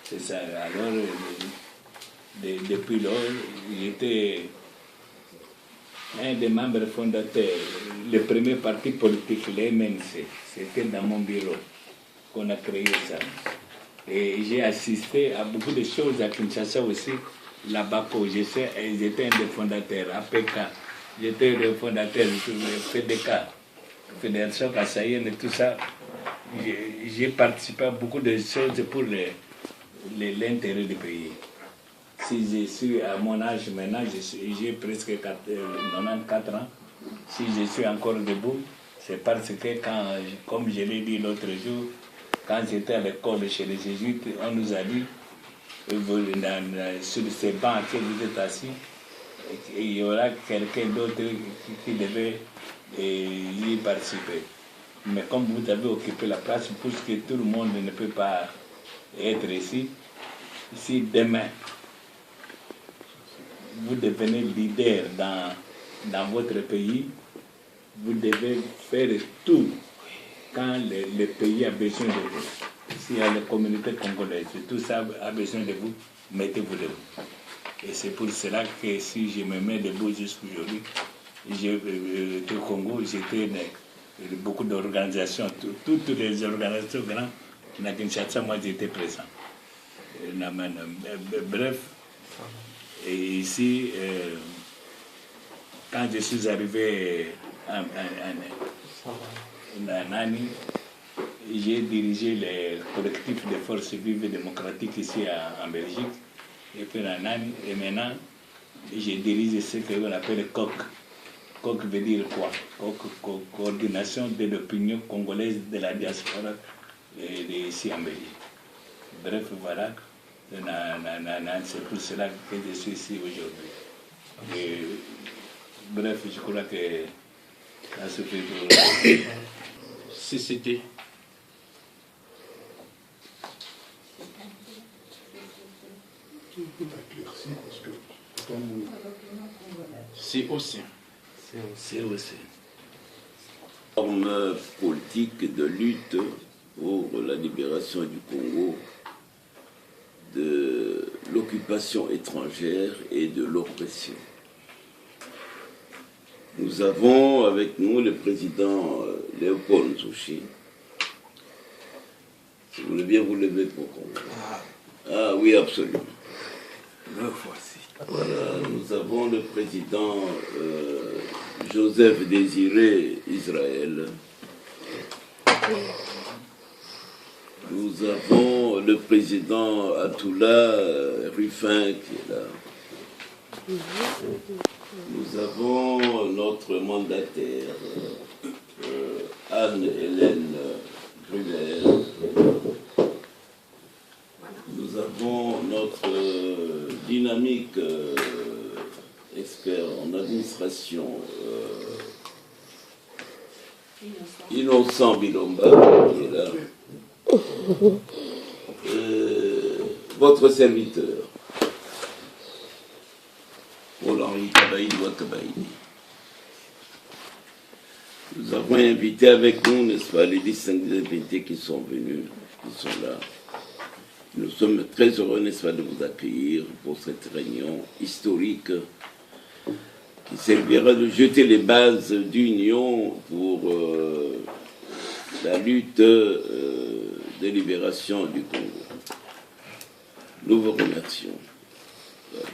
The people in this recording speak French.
C'est ça. Alors, depuis lors, j'étais un des membres fondateurs. Le premier parti politique, le MNC, c'était dans mon bureau qu'on a créé ça. Et j'ai assisté à beaucoup de choses à Kinshasa aussi. Là-bas, j'étais un des fondateurs, APK. J'étais le fondateur du FDK, Fédération Kassaïenne et tout ça. J'ai participé à beaucoup de choses pour l'intérêt du pays. Si je suis à mon âge maintenant, j'ai presque 94 ans. Si je suis encore debout, c'est parce que comme je l'ai dit l'autre jour, quand j'étais à l'école chez les Jésuites, on nous a dit, sur ces bancs que vous êtes assis, il y aura quelqu'un d'autre qui devait y participer. Mais comme vous avez occupé la place, puisque tout le monde ne peut pas être ici, si demain vous devenez leader dans votre pays, vous devez faire tout quand le pays a besoin de vous. S'il y a la communauté congolaise, tout ça a besoin de vous, mettez-vous debout. Et c'est pour cela que si je me mets debout jusqu'aujourd'hui, au Congo, j'étais dans beaucoup d'organisations, toutes les organisations grandes, dans Kinshasa, moi j'étais présent. Bref, et ici, quand je suis arrivé en Nani, j'ai dirigé le collectif des forces vives et démocratiques ici en Belgique. Et puis et maintenant, je dirige ce qu'on appelle COC. COC veut dire quoi? COC, Coordination de l'opinion congolaise de la diaspora ici en Belgique. Bref, voilà. C'est pour cela que je suis ici aujourd'hui. Bref, je crois que ça se fait pour... Si c'était... C'est aussi. Forme politique de lutte pour la libération du Congo de l'occupation étrangère et de l'oppression. Nous avons avec nous le président Léopold Nzouchi. Si vous voulez bien vous lever pour comprendre. Ah oui, absolument. Le voici. Voilà, nous avons le président Joseph Désiré Israël. Nous avons le président Atoula Ruffin qui est là. Nous avons notre mandataire Anne-Hélène Gruel. Nous avons notre dynamique expert en administration Innocent Bilomba qui est là. Votre serviteur Paul-Henri Kabaïdi. Nous avons invité avec nous, n'est-ce pas, les distingués invités qui sont venus, qui sont là. Nous sommes très heureux, n'est-ce pas, de vous accueillir pour cette réunion historique qui servira de jeter les bases d'union pour la lutte de libération du Congo. Nous vous remercions. Voilà.